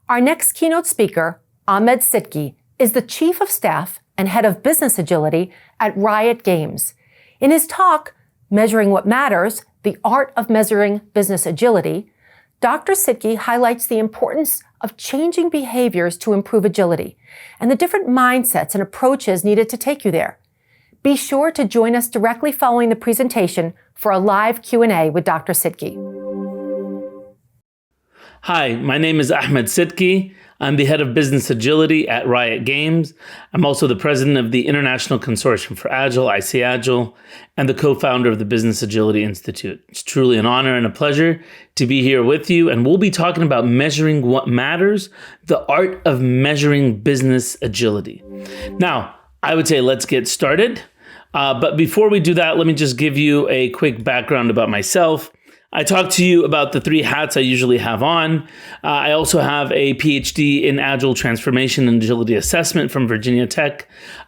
Our next keynote speaker, Ahmed Sidky, is the Chief of Staff and Head of Business Agility at Riot Games. In his talk, Measuring What Matters, the Art of Measuring Business Agility, Dr. Sidky highlights the importance of changing behaviors to improve agility and the different mindsets and approaches needed to take you there. Be sure to join us directly following the presentation for a live Q&A with Dr. Sidky. Hi, my name is Ahmed Sidky. I'm the head of business agility at Riot Games. I'm also the president of the International Consortium for Agile, IC Agile, and the co-founder of the Business Agility Institute. It's truly an honor and a pleasure to be here with you, and we'll be talking about measuring what matters, the art of measuring business agility. Now, I would say let's get started. But before we do that, let me just give you a quick background about myself. I talked to you about the 3 hats I usually have on. I also have a PhD in Agile Transformation and Agility Assessment from Virginia Tech.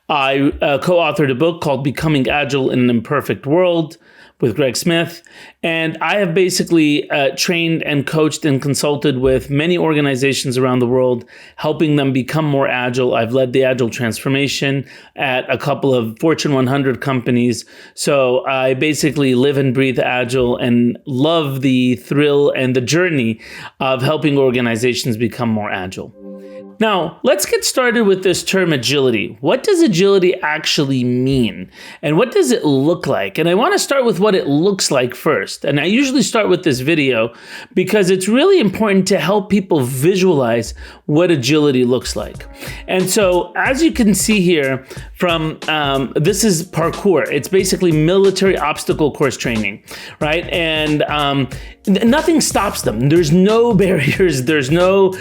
I co-authored a book called Becoming Agile in an Imperfect World with Greg Smith. And I have basically trained and coached and consulted with many organizations around the world, helping them become more agile. I've led the Agile transformation at a couple of Fortune 100 companies. So I basically live and breathe agile and love the thrill and the journey of helping organizations become more agile. Now, let's get started with this term agility. What does agility actually mean? And what does it look like? And I want to start with what it looks like first. And I usually start with this video because it's really important to help people visualize what agility looks like. And so, as you can see here from, this is parkour. It's basically military obstacle course training, right? And nothing stops them. There's no barriers. There's no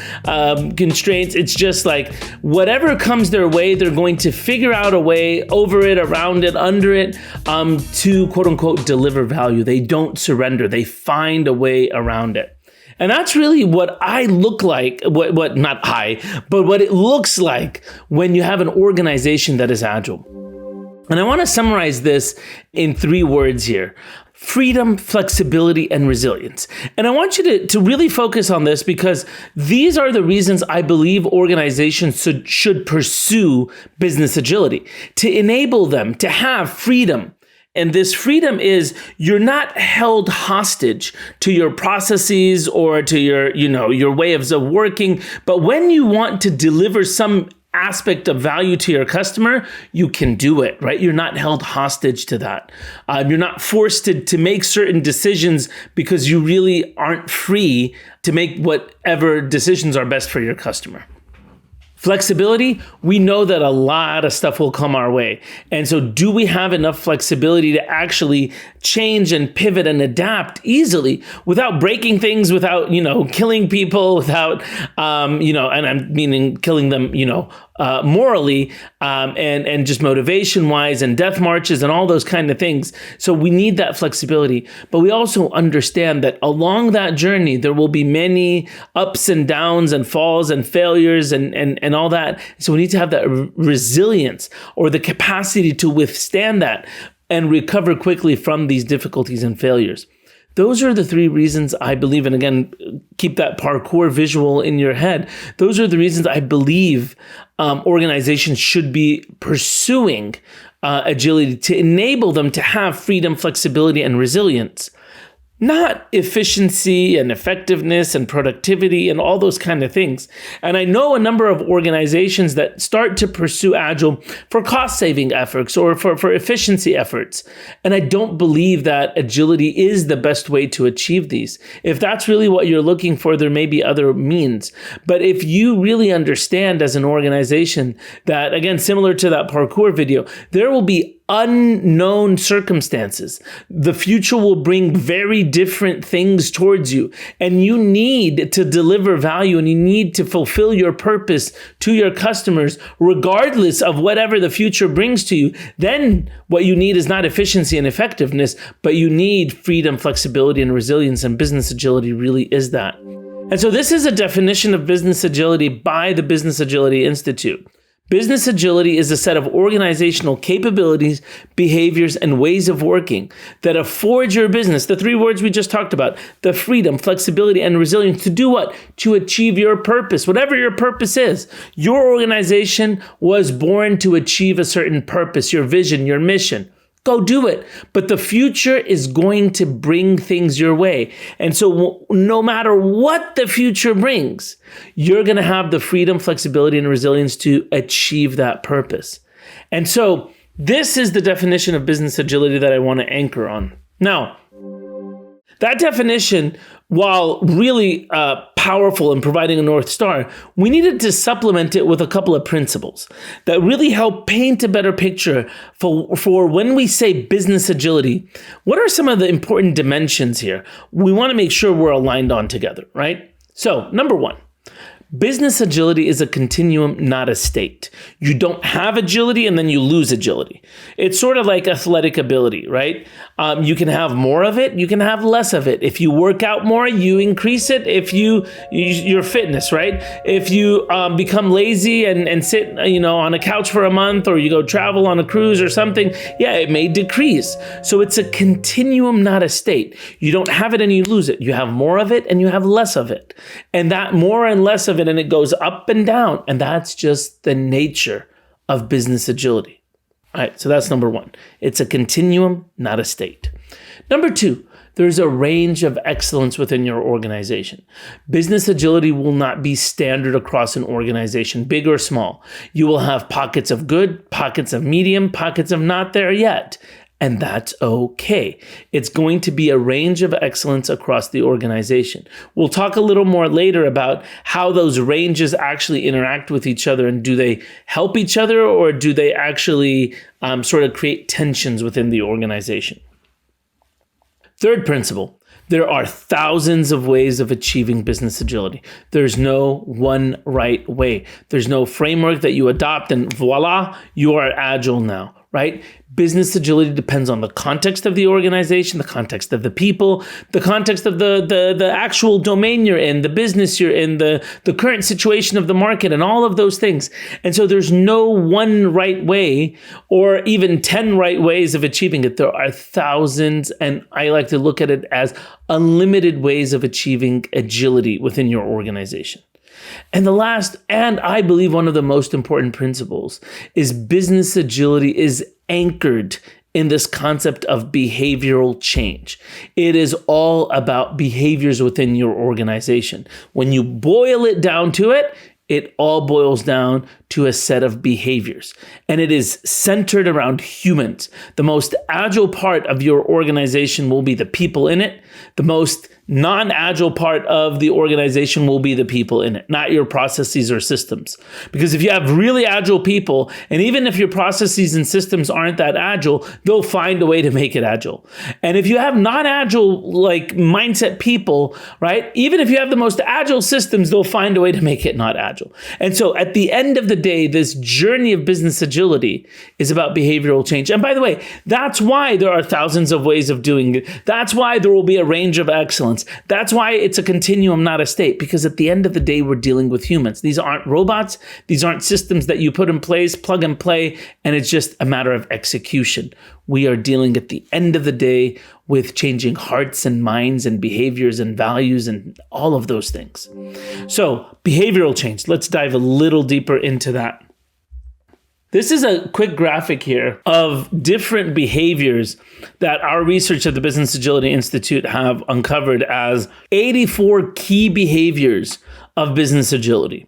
constraints. It's just like whatever comes their way, they're going to figure out a way over it, around it, under it, to quote unquote deliver value. They don't surrender. They find a way around it. And that's really what I look like, what not I, but what it looks like when you have an organization that is agile. And I want to summarize this in 3 words here: freedom, flexibility, and resilience. And I want you to really focus on this because these are the reasons I believe organizations should pursue business agility, to enable them to have freedom. And this freedom is you're not held hostage to your processes or to your ways of working. But when you want to deliver some aspect of value to your customer, you can do it, right? You're not held hostage to that. You're not forced to make certain decisions because you really aren't free to make whatever decisions are best for your customer. Flexibility, we know that a lot of stuff will come our way. And so do we have enough flexibility to actually change and pivot and adapt easily without breaking things, without, killing people, without, and I'm meaning killing them, morally, and just motivation wise and death marches and all those kind of things. So we need that flexibility, but we also understand that along that journey, there will be many ups and downs and falls and failures and all that. So we need to have that resilience or the capacity to withstand that and recover quickly from these difficulties and failures. Those are the 3 reasons I believe, and again, keep that parkour visual in your head. Those are the reasons I believe organizations should be pursuing agility to enable them to have freedom, flexibility, and resilience. Not efficiency and effectiveness and productivity and all those kind of things. And I know a number of organizations that start to pursue Agile for cost-saving efforts or for efficiency efforts. And I don't believe that agility is the best way to achieve these. If that's really what you're looking for, there may be other means. But if you really understand as an organization that, again, similar to that parkour video, there will be unknown circumstances. The future will bring very different things towards you, and you need to deliver value and you need to fulfill your purpose to your customers, regardless of whatever the future brings to you. Then what you need is not efficiency and effectiveness, but you need freedom, flexibility, and resilience, and business agility really is that. And so this is a definition of business agility by the Business Agility Institute. Business agility is a set of organizational capabilities, behaviors, and ways of working that afford your business, the three words we just talked about, the freedom, flexibility, and resilience to do what? To achieve your purpose, whatever your purpose is. Your organization was born to achieve a certain purpose, your vision, your mission. Go do it. But the future is going to bring things your way. And so no matter what the future brings, you're going to have the freedom, flexibility, and resilience to achieve that purpose. And so this is the definition of business agility that I want to anchor on. Now, that definition, while really powerful in providing a North Star, we needed to supplement it with a couple of principles that really help paint a better picture for when we say business agility. What are some of the important dimensions here? We want to make sure we're aligned on together, right? So, number one, business agility is a continuum, not a state. You don't have agility and then you lose agility. It's sort of like athletic ability, right? You can have more of it, you can have less of it. If you work out more, you increase it. If your fitness, right? If you become lazy and sit, on a couch for a month, or you go travel on a cruise or something, yeah, it may decrease. So it's a continuum, not a state. You don't have it and you lose it. You have more of it and you have less of it. And that more and less of it, and it goes up and down. And that's just the nature of business agility. All right, so that's number one. It's a continuum, not a state. Number two, there's a range of excellence within your organization. Business agility will not be standard across an organization, big or small. You will have pockets of good, pockets of medium, pockets of not there yet. And that's okay. It's going to be a range of excellence across the organization. We'll talk a little more later about how those ranges actually interact with each other, and do they help each other, or do they actually sort of create tensions within the organization? Third principle, there are thousands of ways of achieving business agility. There's no one right way. There's no framework that you adopt and voila, you are agile now, right? Business agility depends on the context of the organization, the context of the people, the context of the actual domain you're in, the business you're in, the current situation of the market, and all of those things. And so there's no one right way, or even 10 right ways of achieving it. There are thousands, and I like to look at it as unlimited ways of achieving agility within your organization. And the last, and I believe one of the most important principles, is business agility is anchored in this concept of behavioral change. It is all about behaviors within your organization. When you boil it down to it, it all boils down to a set of behaviors. And it is centered around humans. The most agile part of your organization will be the people in it. The most non-agile part of the organization will be the people in it, not your processes or systems. Because if you have really agile people, and even if your processes and systems aren't that agile, they'll find a way to make it agile. And if you have non-agile like mindset people, right, even if you have the most agile systems, they'll find a way to make it not agile. And so at the end of the day, this journey of business agility is about behavioral change. And by the way, that's why there are thousands of ways of doing it. That's why there will be a range of excellence. That's why it's a continuum, not a state, because at the end of the day, we're dealing with humans. These aren't robots. These aren't systems that you put in place, plug and play, and it's just a matter of execution. We are dealing at the end of the day with changing hearts and minds and behaviors and values and all of those things. So behavioral change, let's dive a little deeper into that. This is a quick graphic here of different behaviors that our research at the Business Agility Institute have uncovered as 84 key behaviors of business agility.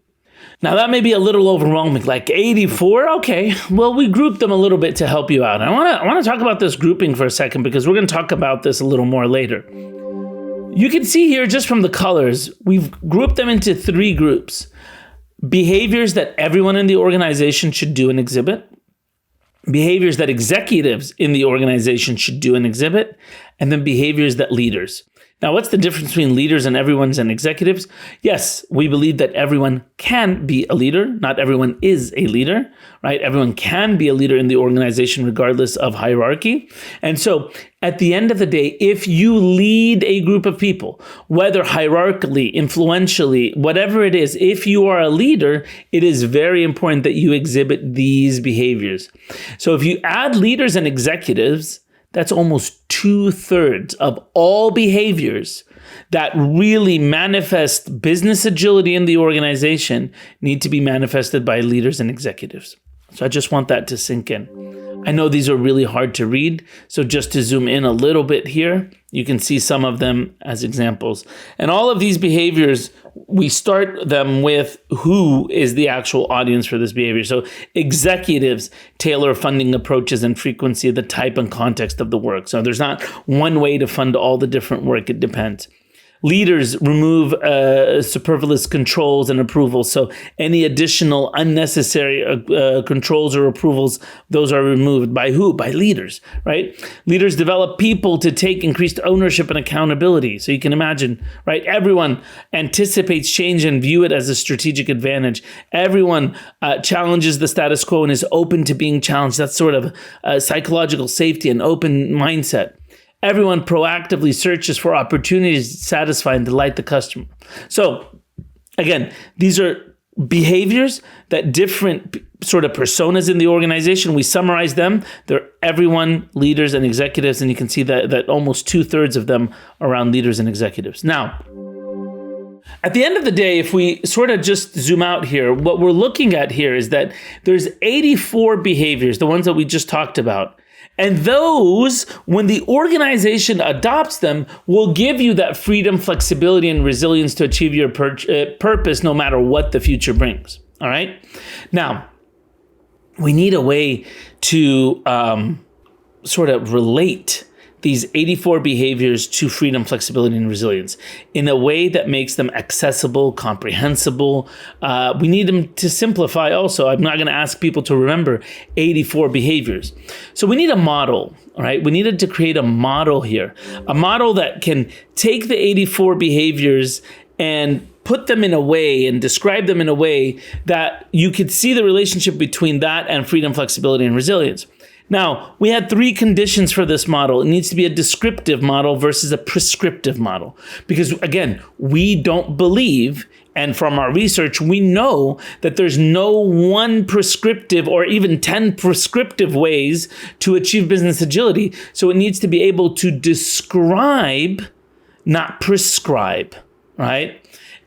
Now that may be a little overwhelming, like 84? Okay, well, we grouped them a little bit to help you out. I want to talk about this grouping for a second, because we're going to talk about this a little more later. You can see here just from the colors, we've grouped them into 3 groups. Behaviors that everyone in the organization should do and exhibit, behaviors that executives in the organization should do and exhibit, and then behaviors that leaders. Now, what's the difference between leaders and everyone's and executives? Yes, we believe that everyone can be a leader. Not everyone is a leader, right? Everyone can be a leader in the organization regardless of hierarchy. And so at the end of the day, if you lead a group of people, whether hierarchically, influentially, whatever it is, if you are a leader, it is very important that you exhibit these behaviors. So if you add leaders and executives, that's almost 2/3 of all behaviors that really manifest business agility in the organization need to be manifested by leaders and executives. So I just want that to sink in. I know these are really hard to read, so just to zoom in a little bit here, you can see some of them as examples. And all of these behaviors, we start them with who is the actual audience for this behavior. So executives tailor funding approaches and frequency, the type and context of the work. So there's not one way to fund all the different work, it depends. Leaders remove superfluous controls and approvals. So any additional unnecessary controls or approvals, those are removed. By who? By leaders, right? Leaders develop people to take increased ownership and accountability. So you can imagine, right? Everyone anticipates change and view it as a strategic advantage. Everyone challenges the status quo and is open to being challenged. That's sort of psychological safety and open mindset. Everyone proactively searches for opportunities to satisfy and delight the customer. So again, these are behaviors that different sort of personas in the organization, we summarize them. They're everyone, leaders and executives. And you can see that almost 2/3 of them are around leaders and executives. Now, at the end of the day, if we sort of just zoom out here, what we're looking at here is that there's 84 behaviors, the ones that we just talked about. And those, when the organization adopts them, will give you that freedom, flexibility, and resilience to achieve your purpose no matter what the future brings. All right? Now, we need a way to sort of relate these 84 behaviors to freedom, flexibility, and resilience in a way that makes them accessible, comprehensible. We need them to simplify also. I'm not going to ask people to remember 84 behaviors. So we need a model, all right? We needed to create a model here, a model that can take the 84 behaviors and put them in a way and describe them in a way that you could see the relationship between that and freedom, flexibility, and resilience. Now, we had 3 conditions for this model. It needs to be a descriptive model versus a prescriptive model. Because again, we don't believe, and from our research, we know that there's no one prescriptive or even 10 prescriptive ways to achieve business agility. So it needs to be able to describe, not prescribe, right?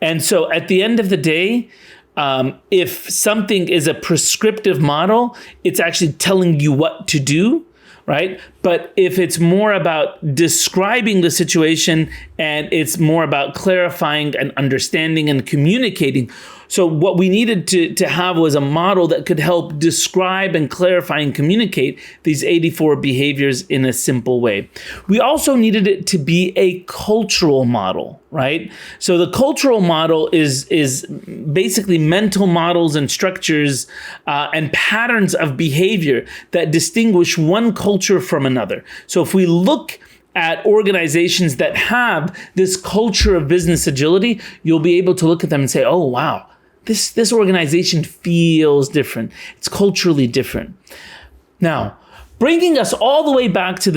And so at the end of the day, if something is a prescriptive model, it's actually telling you what to do, right? But if it's more about describing the situation and it's more about clarifying and understanding and communicating. So what we needed to have was a model that could help describe and clarify and communicate these 84 behaviors in a simple way. We also needed it to be a cultural model, right? So the cultural model is basically mental models and structures and patterns of behavior that distinguish one culture from another. So if we look at organizations that have this culture of business agility, you'll be able to look at them and say, oh, wow, this organization feels different. It's culturally different. Now, bringing us all the way back to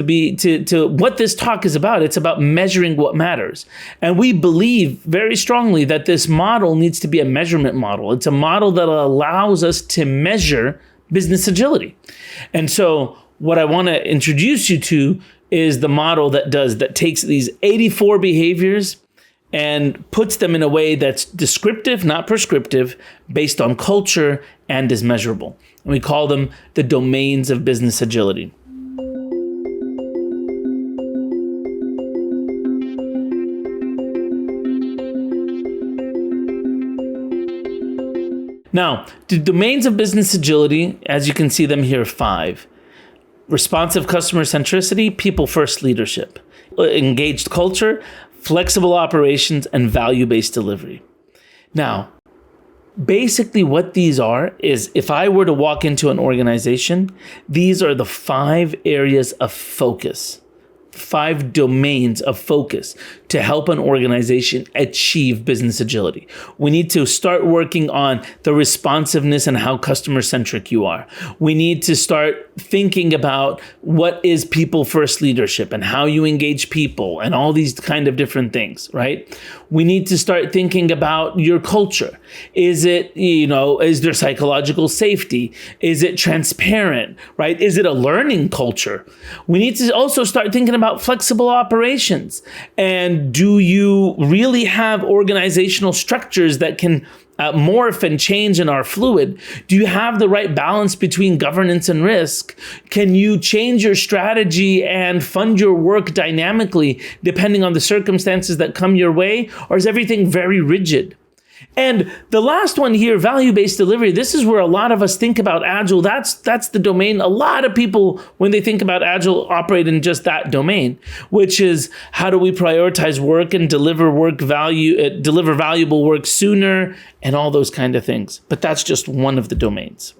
what this talk is about, it's about measuring what matters. And we believe very strongly that this model needs to be a measurement model. It's a model that allows us to measure business agility. And so what I want to introduce you to is the model that takes these 84 behaviors and puts them in a way that's descriptive, not prescriptive, based on culture and is measurable. And we call them the domains of business agility. Now, the domains of business agility, as you can see them here, 5. Responsive customer centricity, people first leadership, engaged culture, flexible operations, and value-based delivery. Now, basically what these are is if I were to walk into an organization, these are the 5 areas of focus, 5 domains of focus to help an organization achieve business agility. We need to start working on the responsiveness and how customer-centric you are. We need to start thinking about what is people-first leadership and how you engage people and all these kind of different things, right? We need to start thinking about your culture. Is it, is there psychological safety? Is it transparent, right? Is it a learning culture? We need to also start thinking about flexible operations. And do you really have organizational structures that can morph and change and are fluid? Do you have the right balance between governance and risk? Can you change your strategy and fund your work dynamically depending on the circumstances that come your way? Or is everything very rigid? And the last one here, value-based delivery, this is where a lot of us think about Agile. That's the domain. A lot of people, when they think about Agile, operate in just that domain, which is how do we prioritize work and deliver valuable work sooner and all those kind of things. But that's just one of the domains.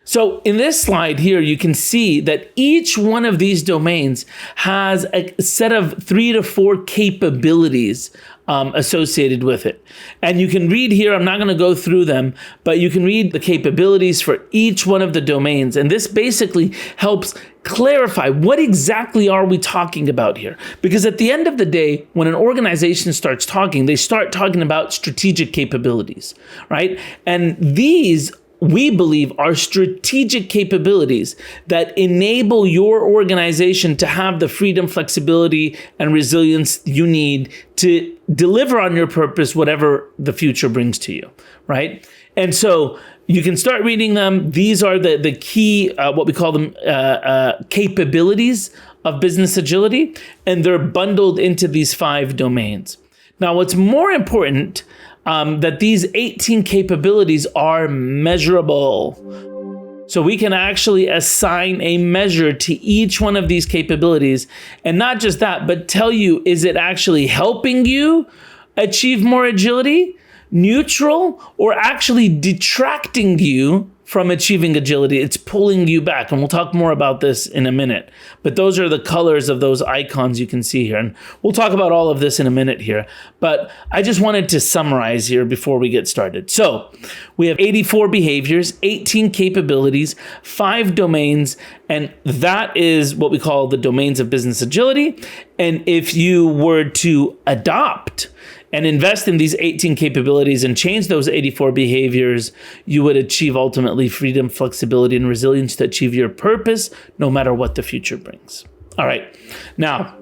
So in this slide here, you can see that each one of these domains has a set of 3 to 4 capabilities associated with it. And you can read here, I'm not going to go through them, but you can read the capabilities for each one of the domains. And this basically helps clarify what exactly are we talking about here. Because at the end of the day, when an organization starts talking, they start talking about strategic capabilities, right? And these, we believe, are strategic capabilities that enable your organization to have the freedom, flexibility, and resilience you need to deliver on your purpose, whatever the future brings to you, right? And so you can start reading them. These are the key, what we call them, capabilities of business agility, and they're bundled into these 5 domains. Now, what's more important, that these 18 capabilities are measurable. So we can actually assign a measure to each one of these capabilities. And not just that, but tell you, is it actually helping you achieve more agility, neutral, or actually detracting you from achieving agility? It's pulling you back. And we'll talk more about this in a minute. But those are the colors of those icons you can see here. And we'll talk about all of this in a minute here. But I just wanted to summarize here before we get started. So we have 84 behaviors, 18 capabilities, 5 domains, and that is what we call the domains of business agility. And if you were to adopt and invest in these 18 capabilities and change those 84 behaviors, you would achieve ultimately freedom, flexibility, and resilience to achieve your purpose, no matter what the future brings. All right. Now,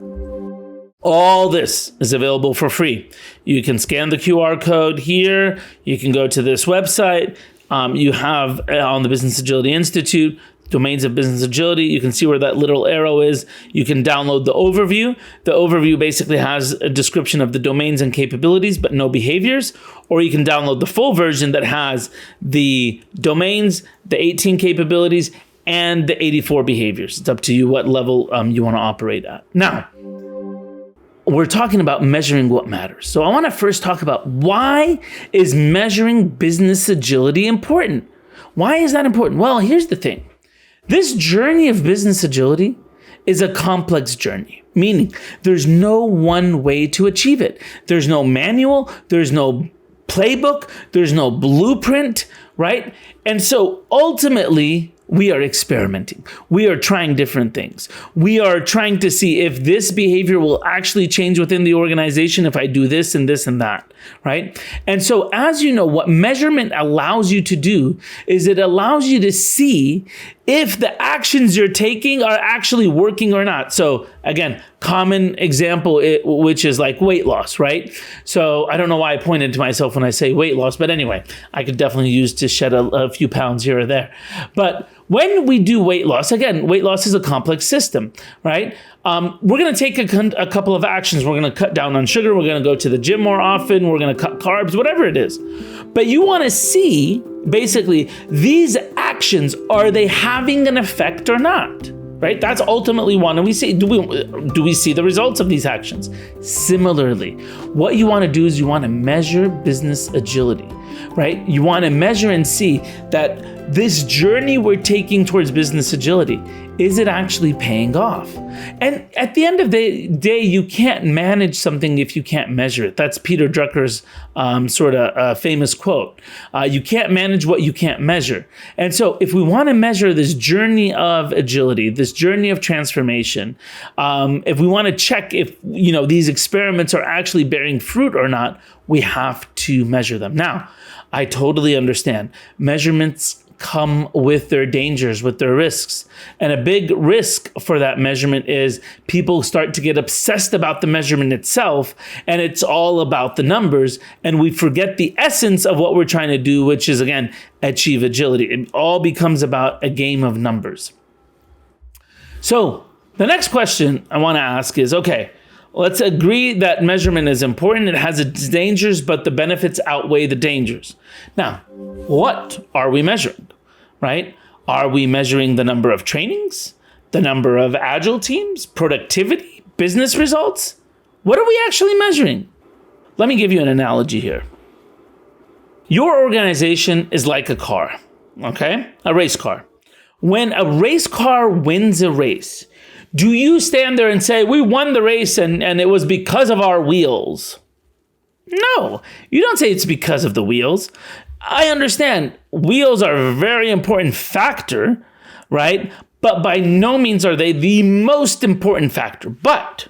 all this is available for free. You can scan the QR code here. You can go to this website. You have on the Business Agility Institute, domains of business agility. You can see where that little arrow is. You can download the overview. The overview basically has a description of the domains and capabilities, but no behaviors. Or you can download the full version that has the domains, the 18 capabilities, and the 84 behaviors. It's up to you what level you want to operate at. Now, we're talking about measuring what matters. So I want to first talk about why is measuring business agility important? Why is that important? Well, here's the thing. This journey of business agility is a complex journey, meaning there's no one way to achieve it. There's no manual, there's no playbook, there's no blueprint, right? And so ultimately, we are experimenting. We are trying different things. We are trying to see if this behavior will actually change within the organization if I do this and this and that, right? And so as you know, what measurement allows you to do is it allows you to see if the actions you're taking are actually working or not. So again, common example, which is like weight loss, right? So I don't know why I pointed to myself when I say weight loss, but anyway, I could definitely use to shed a few pounds here or there. But when we do weight loss, again, weight loss is a complex system, right? We're going to take a couple of actions. We're going to cut down on sugar. We're going to go to the gym more often. We're going to cut carbs, whatever it is. But you want to see, basically, these actions, are they having an effect or not? Right? That's ultimately what we see. Do we see the results of these actions? Similarly, what you want to do is you want to measure business agility, right? You want to measure and see that this journey we're taking towards business agility, is it actually paying off? And at the end of the day, you can't manage something if you can't measure it. That's Peter Drucker's sort of famous quote. You can't manage what you can't measure. And so if we want to measure this journey of agility, this journey of transformation, if we want to check if these experiments are actually bearing fruit or not, we have to measure them. Now, I totally understand. Measurements come with their dangers, with their risks. And a big risk for that measurement is people start to get obsessed about the measurement itself, and it's all about the numbers, and we forget the essence of what we're trying to do, which is, again, achieve agility. It all becomes about a game of numbers. So the next question I want to ask is, okay, let's agree that measurement is important. It has its dangers, but the benefits outweigh the dangers. Now, what are we measuring, right? Are we measuring the number of trainings, the number of agile teams, productivity, business results? What are we actually measuring? Let me give you an analogy here. Your organization is like a car, okay? A race car. When a race car wins a race, do you stand there and say, we won the race and it was because of our wheels? No, you don't say it's because of the wheels. I understand wheels are a very important factor, right? But by no means are they the most important factor. But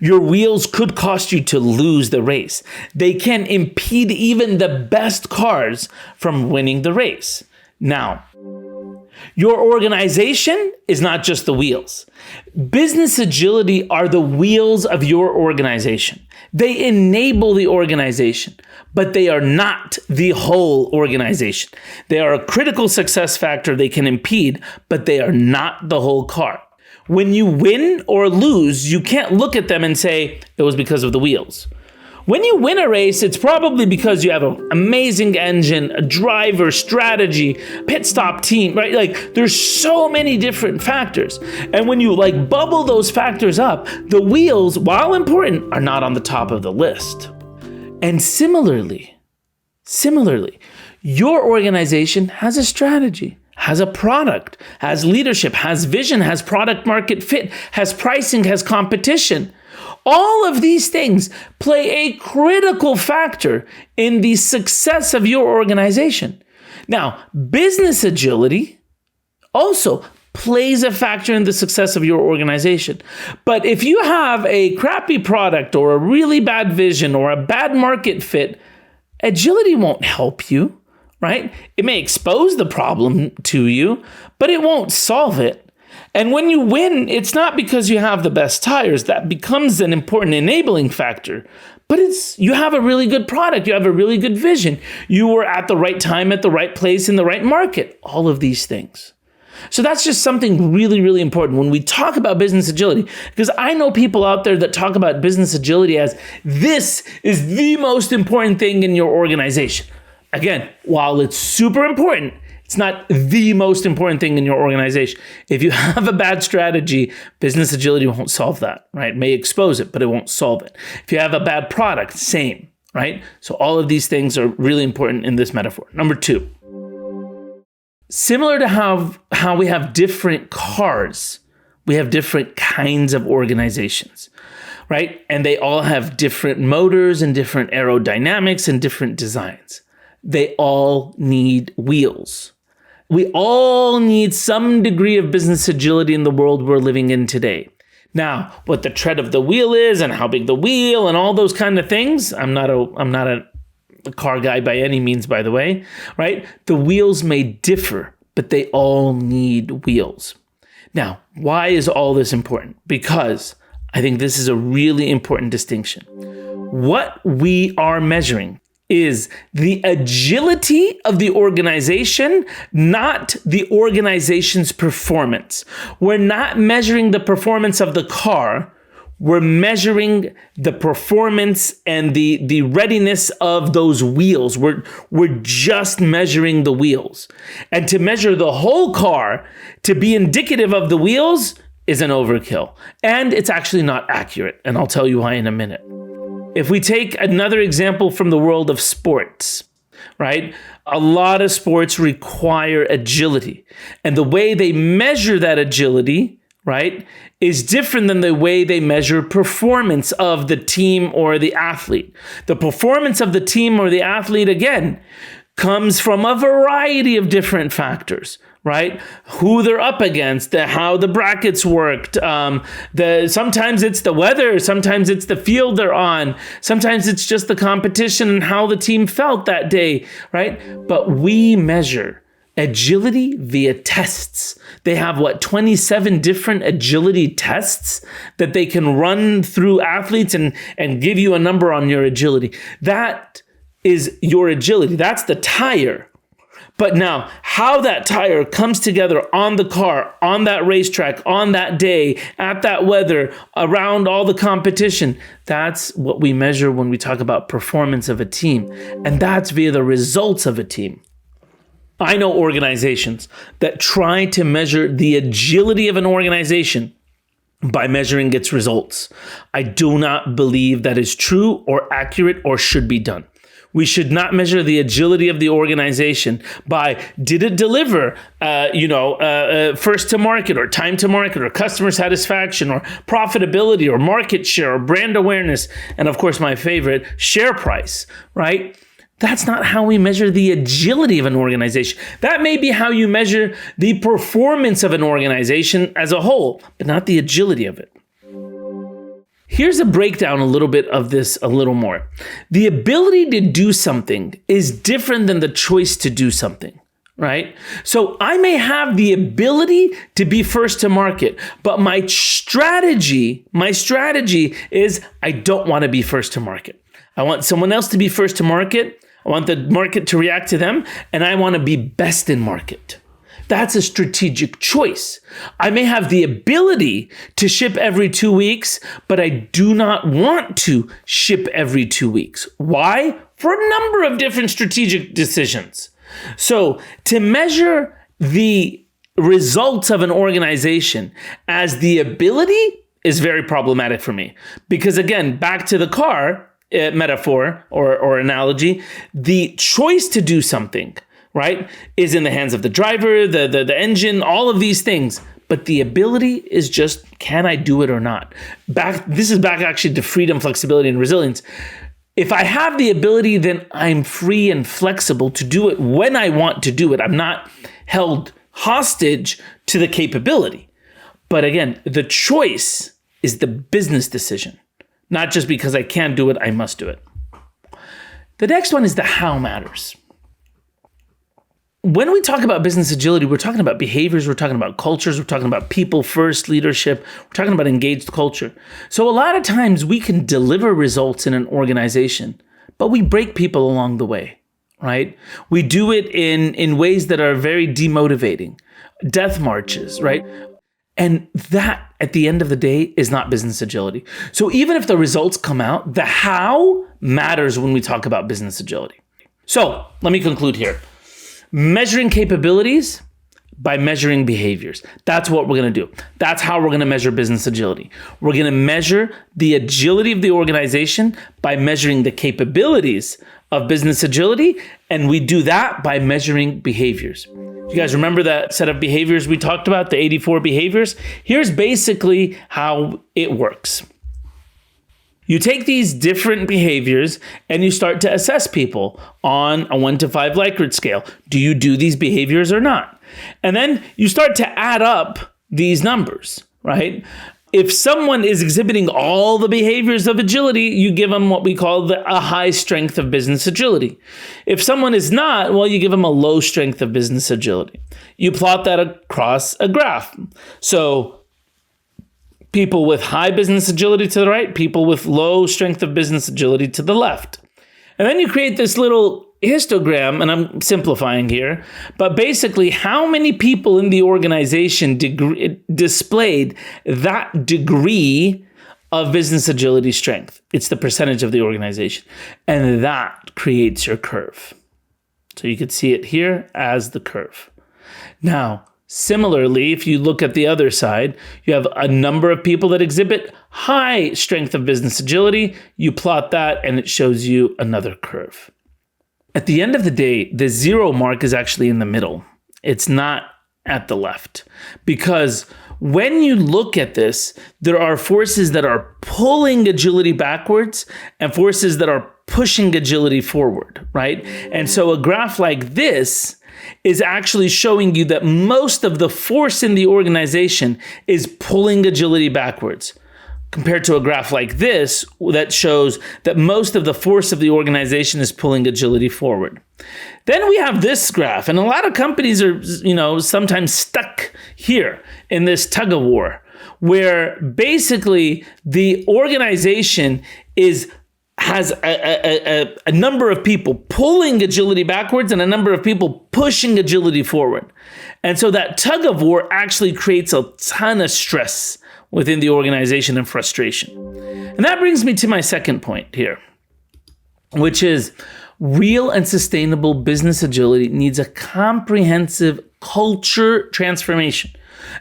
your wheels could cost you to lose the race. They can impede even the best cars from winning the race. Now, your organization is not just the wheels. Business agility are the wheels of your organization. They enable the organization, but they are not the whole organization. They are a critical success factor they can impede, but they are not the whole car. When you win or lose, you can't look at them and say, it was because of the wheels. When you win a race, it's probably because you have an amazing engine, a driver, strategy, pit stop team, right? Like there's so many different factors. And when you bubble those factors up, the wheels, while important, are not on the top of the list. And similarly, your organization has a strategy, has a product, has leadership, has vision, has product market fit, has pricing, has competition. All of these things play a critical factor in the success of your organization. Now, business agility also plays a factor in the success of your organization. But if you have a crappy product or a really bad vision or a bad market fit, agility won't help you, right? It may expose the problem to you, but it won't solve it. And when you win, it's not because you have the best tires. That becomes an important enabling factor. But you have a really good product. You have a really good vision. You were at the right time, at the right place, in the right market. All of these things. So that's just something really, really important when we talk about business agility. Because I know people out there that talk about business agility as this is the most important thing in your organization. Again, while it's super important, it's not the most important thing in your organization. If you have a bad strategy, business agility won't solve that, right? It may expose it, but it won't solve it. If you have a bad product, same, right? So all of these things are really important in this metaphor. Number 2, similar to how we have different cars, we have different kinds of organizations, right? And they all have different motors and different aerodynamics and different designs. They all need wheels. We all need some degree of business agility in the world we're living in today. Now, what the tread of the wheel is and how big the wheel and all those kind of things, I'm not a car guy by any means, by the way, right? The wheels may differ, but they all need wheels. Now, why is all this important? Because I think this is a really important distinction. What we are measuring is the agility of the organization, not the organization's performance. We're not measuring the performance of the car. We're measuring the performance and the readiness of those wheels. We're just measuring the wheels. And to measure the whole car to be indicative of the wheels is an overkill. And it's actually not accurate. And I'll tell you why in a minute. If we take another example from the world of sports, right? A lot of sports require agility. And the way they measure that agility, right, is different than the way they measure performance of the team or the athlete. The performance of the team or the athlete, again, comes from a variety of different factors, right? Who they're up against, how the brackets worked. Sometimes it's the weather, sometimes it's the field they're on, sometimes it's just the competition and how the team felt that day, right? But we measure agility via tests. They have 27 different agility tests that they can run through athletes and give you a number on your agility. That is your agility. That's the tire. But now, how that tire comes together on the car, on that racetrack, on that day, at that weather, around all the competition, that's what we measure when we talk about performance of a team. And that's via the results of a team. I know organizations that try to measure the agility of an organization by measuring its results. I do not believe that is true or accurate or should be done. We should not measure the agility of the organization by did it deliver, first to market or time to market or customer satisfaction or profitability or market share or brand awareness. And of course, my favorite, share price, right? That's not how we measure the agility of an organization. That may be how you measure the performance of an organization as a whole, but not the agility of it. Here's a breakdown a little bit of this a little more. The ability to do something is different than the choice to do something, right? So I may have the ability to be first to market, but my strategy is I don't want to be first to market. I want someone else to be first to market. I want the market to react to them, and I want to be best in market. That's a strategic choice. I may have the ability to ship every 2 weeks, but I do not want to ship every 2 weeks. Why? For a number of different strategic decisions. So to measure the results of an organization as the ability is very problematic for me. Because again, back to the car metaphor or analogy, the choice to do something, right, is in the hands of the driver, the engine, all of these things. But the ability is just, can I do it or not? This is back actually to freedom, flexibility, and resilience. If I have the ability, then I'm free and flexible to do it when I want to do it. I'm not held hostage to the capability. But again, the choice is the business decision. Not just because I can't do it, I must do it. The next one is the how matters. When we talk about business agility, we're talking about behaviors, we're talking about cultures, we're talking about people first leadership, we're talking about engaged culture. So a lot of times we can deliver results in an organization, but we break people along the way, right? We do it in ways that are very demotivating, death marches, right? And that, at the end of the day, is not business agility. So even if the results come out, the how matters when we talk about business agility. So let me conclude here. Measuring capabilities by measuring behaviors. That's what we're going to do. That's how we're going to measure business agility. We're going to measure the agility of the organization by measuring the capabilities of business agility, and we do that by measuring behaviors. You guys remember that set of behaviors we talked about, the 84 behaviors? Here's basically how it works. You take these different behaviors and you start to assess people on a 1 to 5 Likert scale. Do you do these behaviors or not? And then you start to add up these numbers, right? If someone is exhibiting all the behaviors of agility, you give them what we call a high strength of business agility. If someone is not, well, you give them a low strength of business agility. You plot that across a graph. So people with high business agility to the right, people with low strength of business agility to the left. And then you create this little histogram, and I'm simplifying here, but basically how many people in the organization displayed that degree of business agility strength. It's the percentage of the organization. And that creates your curve. So you could see it here as the curve. Now, similarly, if you look at the other side, you have a number of people that exhibit high strength of business agility. You plot that and it shows you another curve. At the end of the day, the 0 mark is actually in the middle. It's not at the left. Because when you look at this, there are forces that are pulling agility backwards and forces that are pushing agility forward, right? And so a graph like this is actually showing you that most of the force in the organization is pulling agility backwards, compared to a graph like this that shows that most of the force of the organization is pulling agility forward. Then we have this graph, and a lot of companies are, sometimes stuck here in this tug of war, where basically the organization has a number of people pulling agility backwards and a number of people pushing agility forward. And so that tug of war actually creates a ton of stress within the organization and frustration. And that brings me to my second point here, which is real and sustainable business agility needs a comprehensive culture transformation.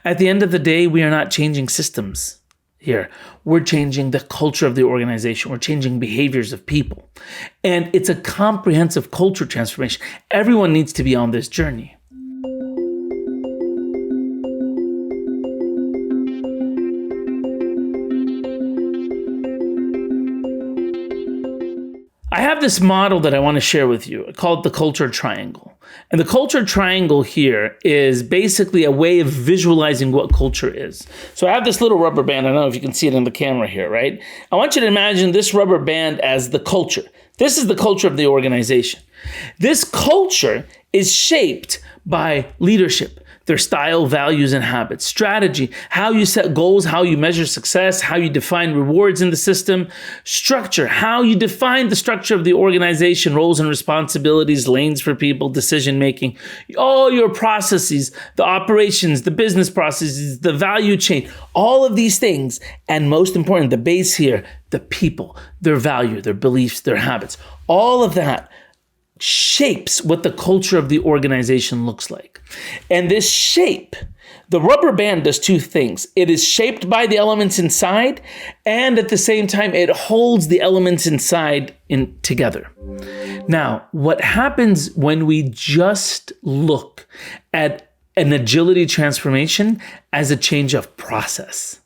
At the end of the day, we are not changing systems here. We're changing the culture of the organization. We're changing behaviors of people. And it's a comprehensive culture transformation. Everyone needs to be on this journey. I have this model that I want to share with you called the culture triangle. And the culture triangle here is basically a way of visualizing what culture is. So I have this little rubber band. I don't know if you can see it in the camera here, right? I want you to imagine this rubber band as the culture. This is the culture of the organization. This culture is shaped by leadership, their style, values, and habits, strategy, how you set goals, how you measure success, how you define rewards in the system, structure, how you define the structure of the organization, roles and responsibilities, lanes for people, decision-making, all your processes, the operations, the business processes, the value chain, all of these things. And most important, the base here, the people, their value, their beliefs, their habits, all of that shapes what the culture of the organization looks like. And this shape, the rubber band does two things. It is shaped by the elements inside, and at the same time, it holds the elements inside together. Now, what happens when we just look at an agility transformation as a change of process?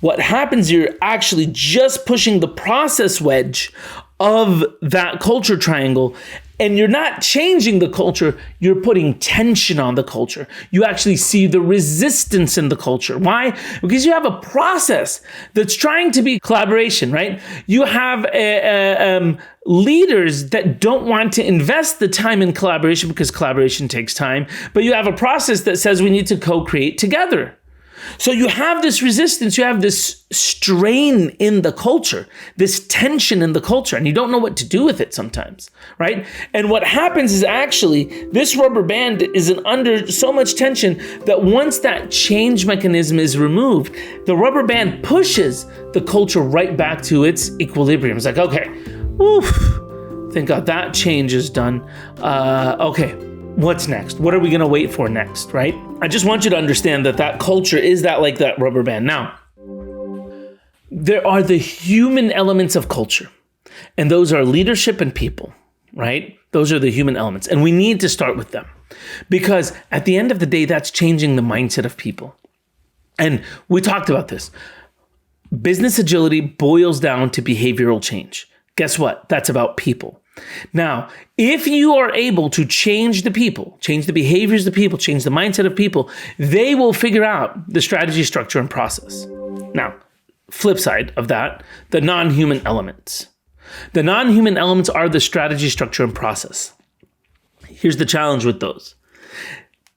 What happens, you're actually just pushing the process wedge of that culture triangle, and you're not changing the culture, you're putting tension on the culture. You actually see the resistance in the culture. Why? Because you have a process that's trying to be collaboration, right? You have leaders that don't want to invest the time in collaboration because collaboration takes time, but you have a process that says we need to co-create together. So you have this resistance, you have this strain in the culture, this tension in the culture, and you don't know what to do with it sometimes, right? And what happens is actually this rubber band is under so much tension that once that change mechanism is removed, the rubber band pushes the culture right back to its equilibrium. It's like, okay, thank God that change is done. Okay. What's next? What are we going to wait for next, right? I just want you to understand that culture is like that rubber band. Now, there are the human elements of culture, and those are leadership and people, right? Those are the human elements, and we need to start with them because at the end of the day, that's changing the mindset of people. And we talked about this. Business agility boils down to behavioral change. Guess what? That's about people. Now, if you are able to change the people, change the behaviors of the people, change the mindset of people, they will figure out the strategy, structure, and process. Now, flip side of that, the non-human elements. The non-human elements are the strategy, structure, and process. Here's the challenge with those.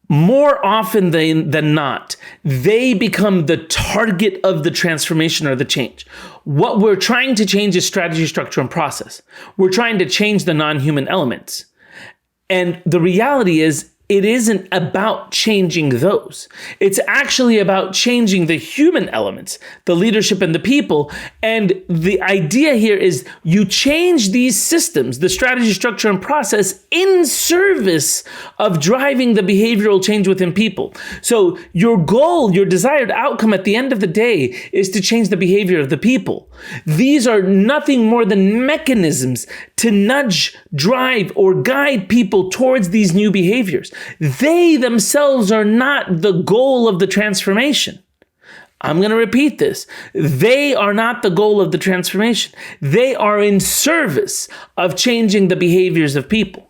More often than not, they become the target of the transformation or the change. What we're trying to change is strategy, structure, and process. We're trying to change the non-human elements. And the reality is it isn't about changing those. It's actually about changing the human elements, the leadership and the people. And the idea here is you change these systems, the strategy, structure, and process in service of driving the behavioral change within people. So your goal, your desired outcome at the end of the day is to change the behavior of the people. These are nothing more than mechanisms to nudge, drive, or guide people towards these new behaviors. They themselves are not the goal of the transformation. I'm going to repeat this. They are not the goal of the transformation. They are in service of changing the behaviors of people.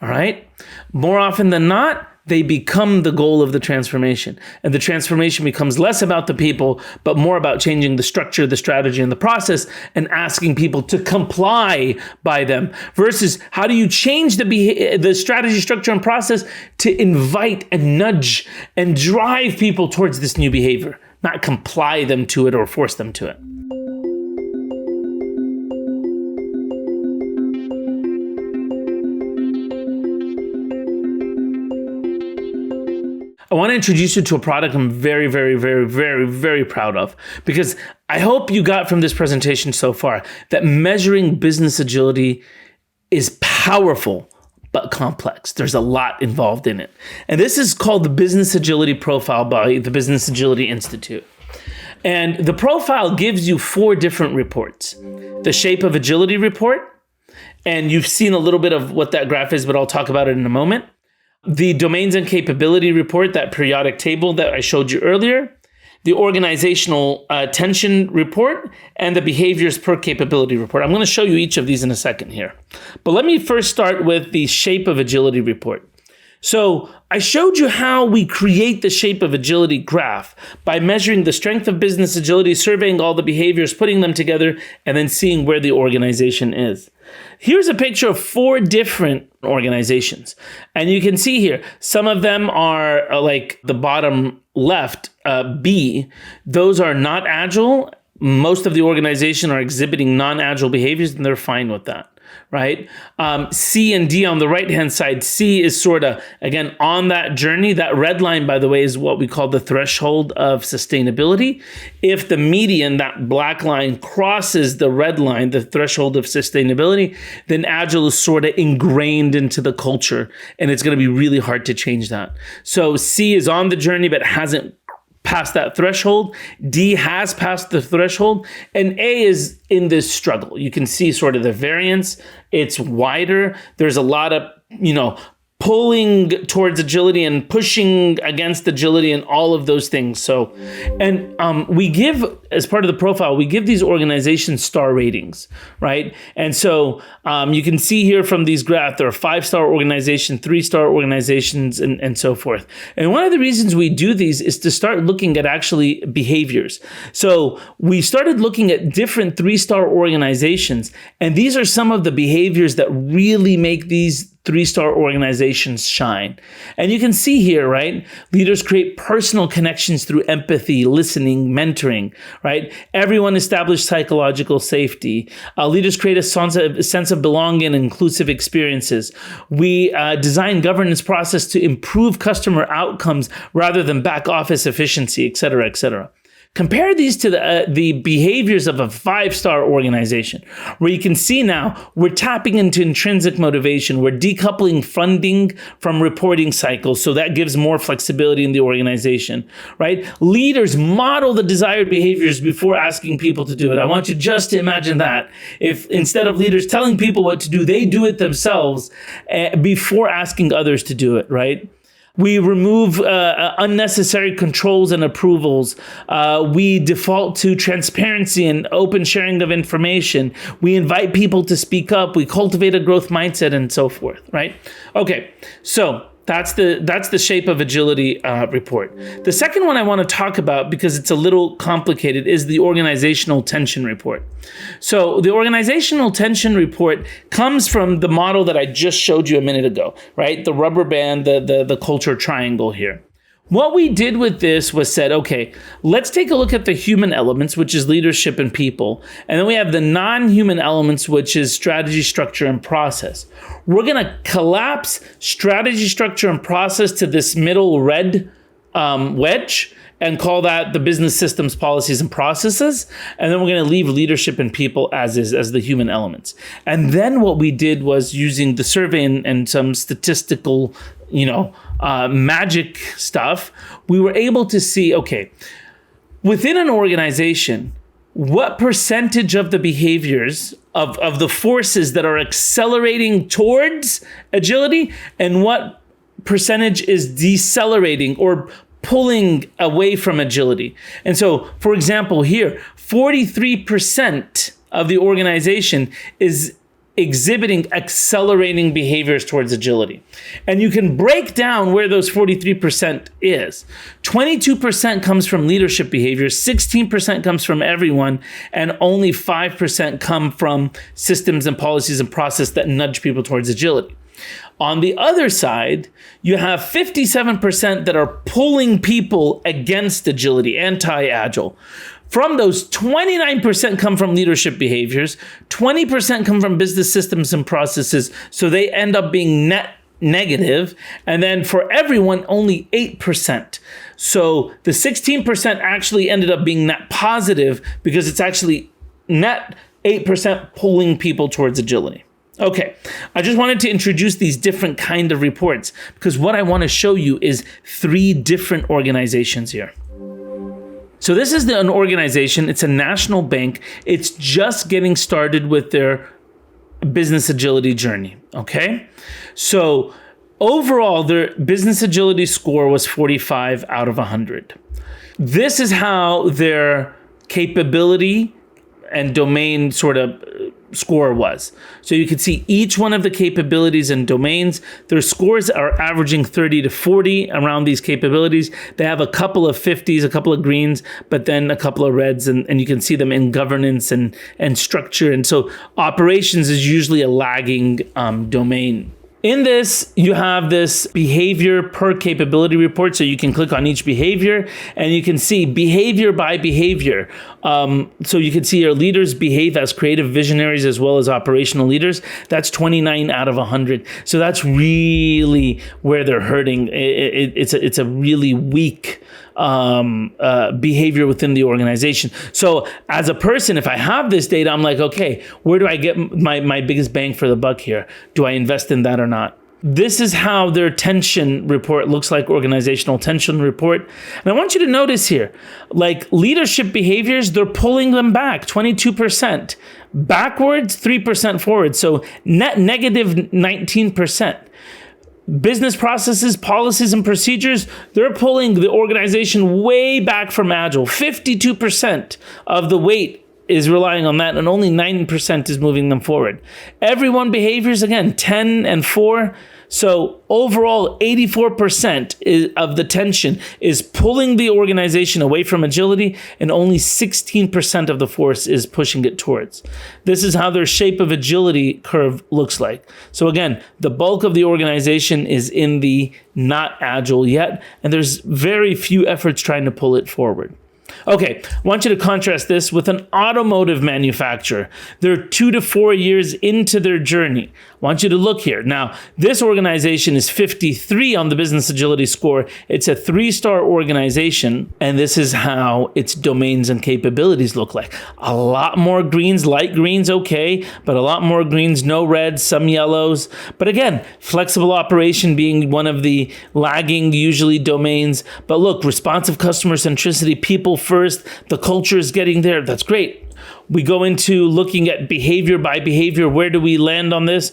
All right? More often than not, they become the goal of the transformation. And the transformation becomes less about the people, but more about changing the structure, the strategy, and the process, and asking people to comply by them. Versus how do you change the strategy, structure, and process to invite and nudge and drive people towards this new behavior, not comply them to it or force them to it. I want to introduce you to a product I'm very, very, very, very, very proud of, because I hope you got from this presentation so far that measuring business agility is powerful, but complex. There's a lot involved in it. And this is called the Business Agility Profile by the Business Agility Institute. And the profile gives you 4 different reports. The Shape of Agility report, and you've seen a little bit of what that graph is, but I'll talk about it in a moment. The Domains and Capability report, that periodic table that I showed you earlier, the Organizational Tension report, and the Behaviors per Capability report. I'm going to show you each of these in a second here. But let me first start with the Shape of Agility report. So I showed you how we create the Shape of Agility graph by measuring the strength of business agility, surveying all the behaviors, putting them together, and then seeing where the organization is. Here's a picture of 4 different organizations. And you can see here, some of them are like the bottom left, B. Those are not agile. Most of the organization are exhibiting non-agile behaviors, and they're fine with that. Right? C and D on the right-hand side. C is sort of, again, on that journey. That red line, by the way, is what we call the threshold of sustainability. If the median, that black line, crosses the red line, the threshold of sustainability, then Agile is sort of ingrained into the culture, and it's going to be really hard to change that. So C is on the journey, but hasn't passed that threshold. D has passed the threshold, and A is in this struggle. You can see sort of the variance. It's wider. There's a lot of, pulling towards agility and pushing against agility and all of those things. So, and we give, as part of the profile, we give these organizations star ratings, right? And so you can see here from these graphs, there are 5-star organizations, 3-star organizations, and so forth. And one of the reasons we do these is to start looking at actually behaviors. So we started looking at different 3-star organizations, and these are some of the behaviors that really make these 3-star organizations shine. And you can see here, right? Leaders create personal connections through empathy, listening, mentoring, right? Everyone established psychological safety. Leaders create a sense of belonging and inclusive experiences. We design governance process to improve customer outcomes rather than back office efficiency, et cetera, et cetera. Compare these to the behaviors of a 5-star organization, where you can see now we're tapping into intrinsic motivation. We're decoupling funding from reporting cycles, so that gives more flexibility in the organization, right? Leaders model the desired behaviors before asking people to do it. I want you just to imagine that. If instead of leaders telling people what to do, they do it themselves before asking others to do it, right? We remove unnecessary controls and approvals. We default to transparency and open sharing of information. We invite people to speak up. We cultivate a growth mindset and so forth, right? Okay, so that's the Shape of Agility report. The second one I want to talk about, because it's a little complicated, is the Organizational Tension report. So the Organizational Tension report comes from the model that I just showed you a minute ago, right? The rubber band, the culture triangle here. What we did with this was said, okay, let's take a look at the human elements, which is leadership and people. And then we have the non-human elements, which is strategy, structure, and process. We're going to collapse strategy, structure, and process to this middle red wedge and call that the business systems, policies, and processes. And then we're going to leave leadership and people as is, as the human elements. And then what we did was using the survey and some statistical, magic stuff, we were able to see, okay, within an organization, what percentage of the behaviors of the forces that are accelerating towards agility and what percentage is decelerating or pulling away from agility. And so, for example, here, 43% of the organization is exhibiting accelerating behaviors towards agility. And you can break down where those 43% is. 22% comes from leadership behaviors, 16% comes from everyone, and only 5% come from systems and policies and process that nudge people towards agility. On the other side, you have 57% that are pulling people against agility, anti-agile. From those, 29% come from leadership behaviors, 20% come from business systems and processes, so they end up being net negative, and then for everyone, only 8%. So the 16% actually ended up being net positive because it's actually net 8% pulling people towards agility. Okay, I just wanted to introduce these different kind of reports because what I want to show you is 3 different organizations here. So this is an organization, it's a national bank. It's just getting started with their business agility journey, okay? So overall, their business agility score was 45 out of 100. This is how their capability and domain sort of score was. So you can see each one of the capabilities and domains, their scores are averaging 30 to 40 around these capabilities. They have a couple of 50s, a couple of greens, but then a couple of reds, and you can see them in governance and structure. And so operations is usually a lagging domain. In this, you have this behavior per capability report. So you can click on each behavior and you can see behavior by behavior. So you can see your leaders behave as creative visionaries as well as operational leaders. That's 29 out of 100. So that's really where they're hurting. It's a really weak behavior within the organization. So as a person, if I have this data, I'm like, okay, where do I get my biggest bang for the buck here? Do I invest in that or not? This is how their tension report looks like, organizational tension report. And I want you to notice here, like leadership behaviors, they're pulling them back 22%, backwards 3% forward. So net negative 19%. Business processes, policies, and procedures, they're pulling the organization way back from Agile. 52% of the weight is relying on that, and only 9% is moving them forward. Everyone behaviors, again, 10 and 4. So overall, 84% of the tension is pulling the organization away from agility, and only 16% of the force is pushing it towards. This is how their shape of agility curve looks like. So again, the bulk of the organization is in the not agile yet, and there's very few efforts trying to pull it forward. Okay, I want you to contrast this with an automotive manufacturer. They're 2 to 4 years into their journey. I want you to look here. Now, this organization is 53 on the business agility score. It's a 3-star organization, and this is how its domains and capabilities look like. A lot more greens, light greens, okay, but a lot more greens, no reds, some yellows. But again, flexible operation being one of the lagging, usually domains. But look, responsive customer centricity, people first, the culture is getting there. That's great. We go into looking at behavior by behavior. Where do we land on this?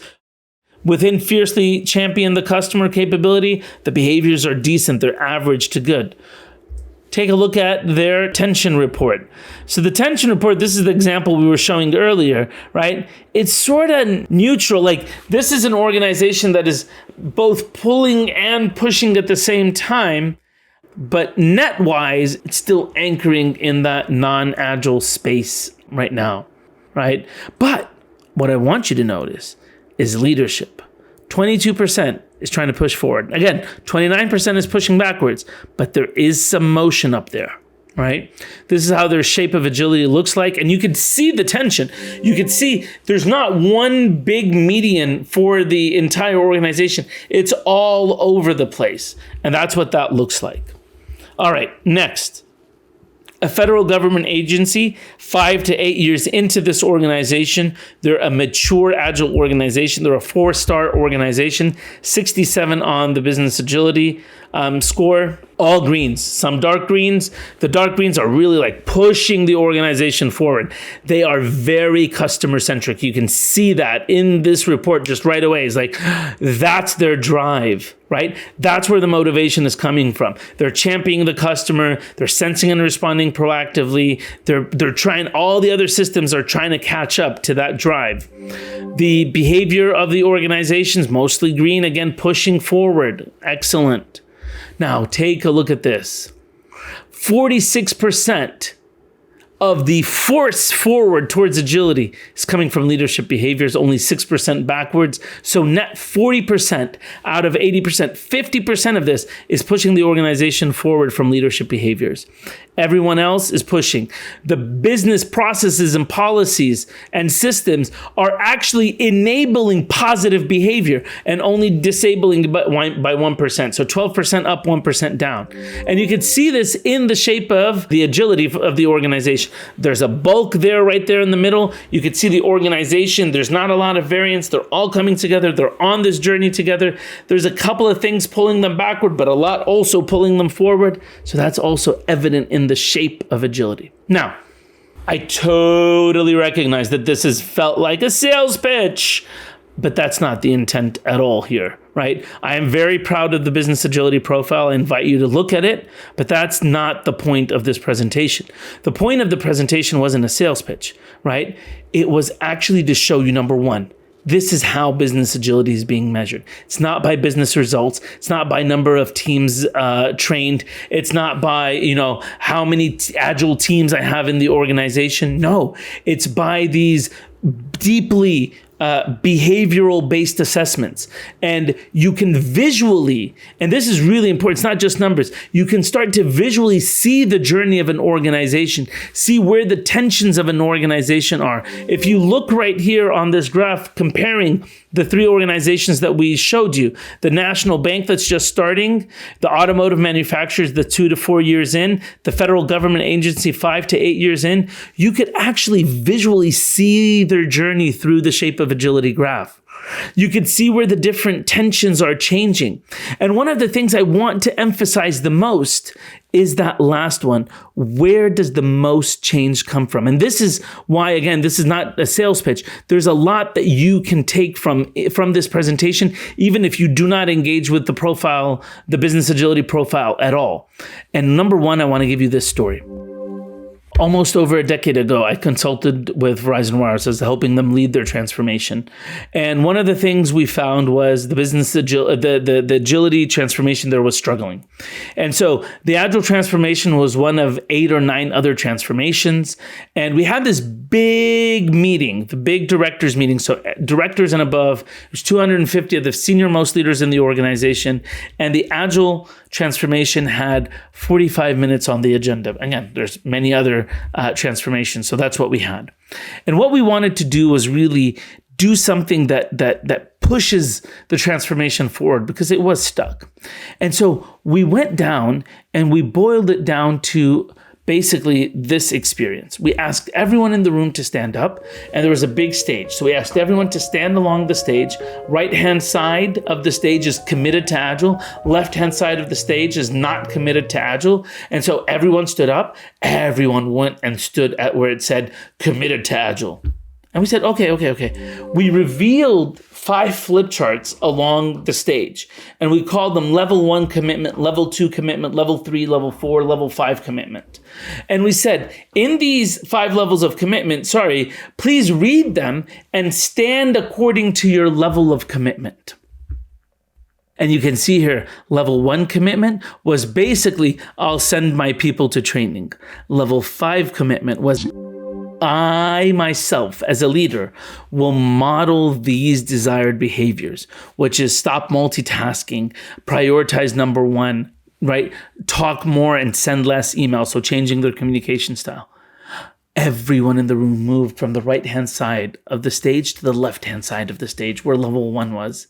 Within fiercely champion the customer capability, the behaviors are decent. They're average to good. Take a look at their tension report. So the tension report, this is the example we were showing earlier, right? It's sort of neutral. Like this is an organization that is both pulling and pushing at the same time. But net-wise, it's still anchoring in that non-agile space right now, right? But what I want you to notice is leadership. 22%, is trying to push forward. Again, 29% is pushing backwards, but there is some motion up there, right? This is how their shape of agility looks like. And you can see the tension. You can see there's not one big median for the entire organization. It's all over the place. And that's what that looks like. All right, next. A federal government agency, 5 to 8 years into this organization, they're a mature, agile organization. They're a 4-star organization, 67 on the business agility score. All greens, some dark greens. The dark greens are really like pushing the organization forward. They are very customer centric. You can see that in this report just right away. It's like, that's their drive, right? That's where the motivation is coming from. They're championing the customer. They're sensing and responding proactively. They're trying, all the other systems are trying to catch up to that drive. The behavior of the organizations, mostly green, again, pushing forward. Excellent. Now, take a look at this. 46% of the force forward towards agility is coming from leadership behaviors, only 6% backwards. So net 40% out of 80%, 50% of this is pushing the organization forward from leadership behaviors. Everyone else is pushing. The business processes and policies and systems are actually enabling positive behavior and only disabling by 1%. So 12% up, 1% down. And you can see this in the shape of the agility of the organization. There's a bulk there, right there in the middle. You can see the organization. There's not a lot of variance. They're all coming together. They're on this journey together. There's a couple of things pulling them backward, but a lot also pulling them forward. So that's also evident in the shape of agility. Now, I totally recognize that this has felt like a sales pitch, but that's not the intent at all here, right? I am very proud of the business agility profile. I invite you to look at it, but that's not the point of this presentation. The point of the presentation wasn't a sales pitch, right? It was actually to show you, number one, this is how business agility is being measured. It's not by business results. It's not by number of teams trained. It's not by, how many agile teams I have in the organization. No, it's by these deeply behavioral based assessments. And you can visually, and this is really important, it's not just numbers, you can start to visually see the journey of an organization, see where the tensions of an organization are. If you look right here on this graph comparing the three organizations that we showed you, the national bank that's just starting, the automotive manufacturers, the 2 to 4 years in, the federal government agency 5 to 8 years in, you could actually visually see their journey through the shape of agility graph. You could see where the different tensions are changing. And one of the things I want to emphasize the most is that last one. Where does the most change come from? And this is why, again, this is not a sales pitch. There's a lot that you can take from this presentation, even if you do not engage with the profile, the business agility profile at all. And number one, I want to give you this story. Almost over a decade ago, I consulted with Verizon Wireless as helping them lead their transformation. And one of the things we found was the business the agility transformation there was struggling. And so the agile transformation was one of 8 or 9 other transformations. And we had this big meeting, the big directors meeting. So directors and above, there's 250 of the senior most leaders in the organization. And the agile transformation had 45 minutes on the agenda. Again, there's many other transformations. So that's what we had. And what we wanted to do was really do something that pushes the transformation forward because it was stuck. And so we went down and we boiled it down to basically this experience. We asked everyone in the room to stand up, and there was a big stage. So we asked everyone to stand along the stage. Right-hand side of the stage is committed to Agile. Left-hand side of the stage is not committed to Agile. And so everyone stood up. Everyone went and stood at where it said committed to Agile. And we said, okay. We revealed 5 flip charts along the stage, and we called them level 1 commitment, level 2 commitment, level 3, level 4, level 5 commitment. And we said, in these 5 levels of commitment, please read them and stand according to your level of commitment. And you can see here, level 1 commitment was basically, I'll send my people to training. Level 5 commitment was I myself, as a leader, will model these desired behaviors, which is stop multitasking, prioritize number one, right? Talk more and send less emails. So changing their communication style. Everyone in the room moved from the right-hand side of the stage to the left-hand side of the stage where level one was.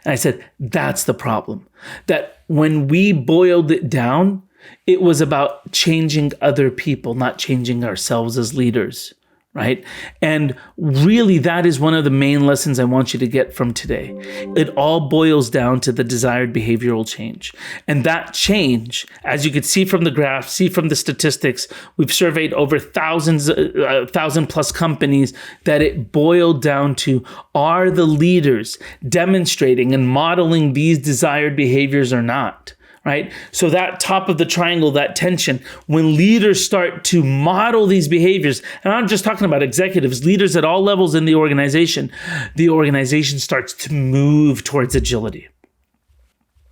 And I said, that's the problem. That when we boiled it down, it was about changing other people, not changing ourselves as leaders, right? And really, that is one of the main lessons I want you to get from today. It all boils down to the desired behavioral change. And that change, as you could see from the graph, see from the statistics, we've surveyed over 1,000 plus companies, that it boiled down to, are the leaders demonstrating and modeling these desired behaviors or not? Right? So that top of the triangle, that tension, when leaders start to model these behaviors, and I'm just talking about executives, leaders at all levels in the organization starts to move towards agility.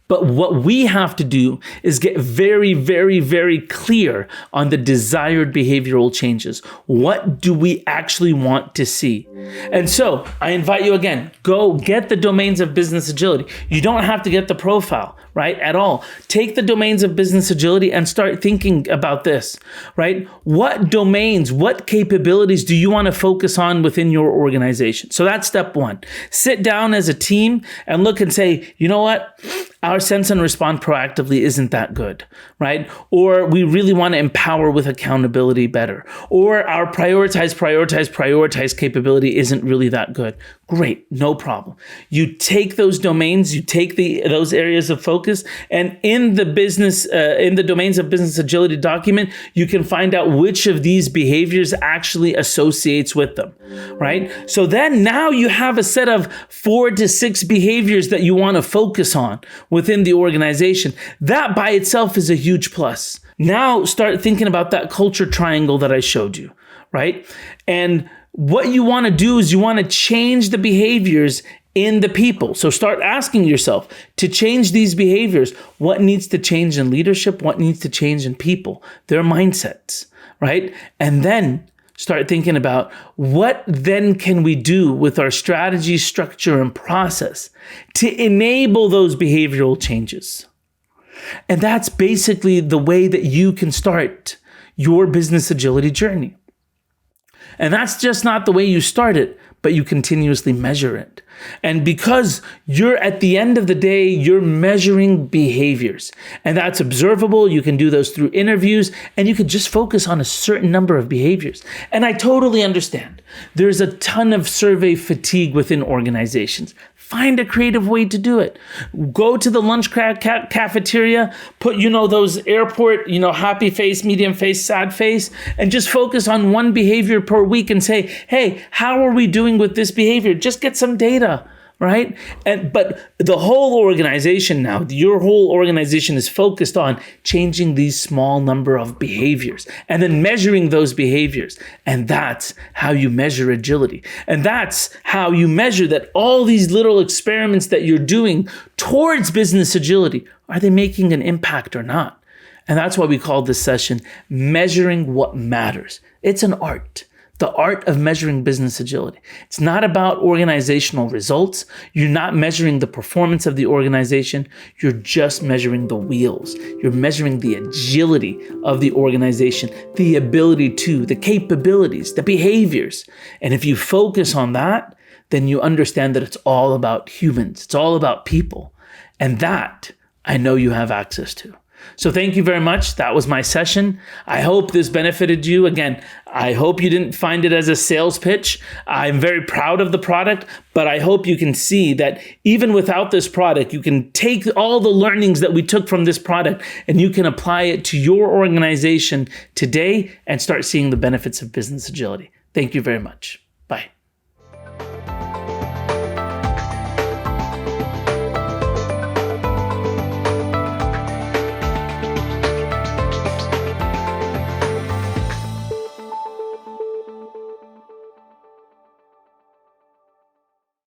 But what we have to do is get very, very, very clear on the desired behavioral changes. What do we actually want to see? And so I invite you again, go get the domains of business agility. You don't have to get the profile, right, at all. Take the domains of business agility and start thinking about this, right? What domains, what capabilities do you want to focus on within your organization? So that's step one. Sit down as a team and look and say, you know what? Our sense and respond proactively isn't that good, right? Or we really want to empower with accountability better. Or our prioritize capability isn't really that good. Great, no problem. You take those domains, you take those areas of focus, and in the domains of business agility document, you can find out which of these behaviors actually associates with them, right? So then now you have a set of 4 to 6 behaviors that you want to focus on within the organization. That by itself is a huge plus. Now start thinking about that culture triangle that I showed you, right? And what you want to do is you want to change the behaviors in the people. So start asking yourself, to change these behaviors, what needs to change in leadership? What needs to change in people? Their mindsets, right? And then start thinking about, what then can we do with our strategy, structure, and process to enable those behavioral changes? And that's basically the way that you can start your business agility journey. And that's just not the way you start it, but you continuously measure it. And because you're at the end of the day, you're measuring behaviors, and that's observable. You can do those through interviews, and you can just focus on a certain number of behaviors. And I totally understand. There's a ton of survey fatigue within organizations. Find a creative way to do it. Go to the lunch cafeteria, put, those airport, happy face, medium face, sad face, and just focus on one behavior per week and say, hey, how are we doing with this behavior? Just get some data, right? But the whole organization now, your whole organization is focused on changing these small number of behaviors and then measuring those behaviors. And that's how you measure agility. And that's how you measure that all these little experiments that you're doing towards business agility, are they making an impact or not? And that's why we call this session Measuring What Matters. It's an art. The art of measuring business agility. It's not about organizational results. You're not measuring the performance of the organization. You're just measuring the wheels. You're measuring the agility of the organization, the ability to, the capabilities, the behaviors. And if you focus on that, then you understand that it's all about humans. It's all about people. And that I know you have access to. So thank you very much. That was my session. I hope this benefited you. Again, I hope you didn't find it as a sales pitch. I'm very proud of the product, but I hope you can see that even without this product, you can take all the learnings that we took from this product and you can apply it to your organization today and start seeing the benefits of business agility. Thank you very much.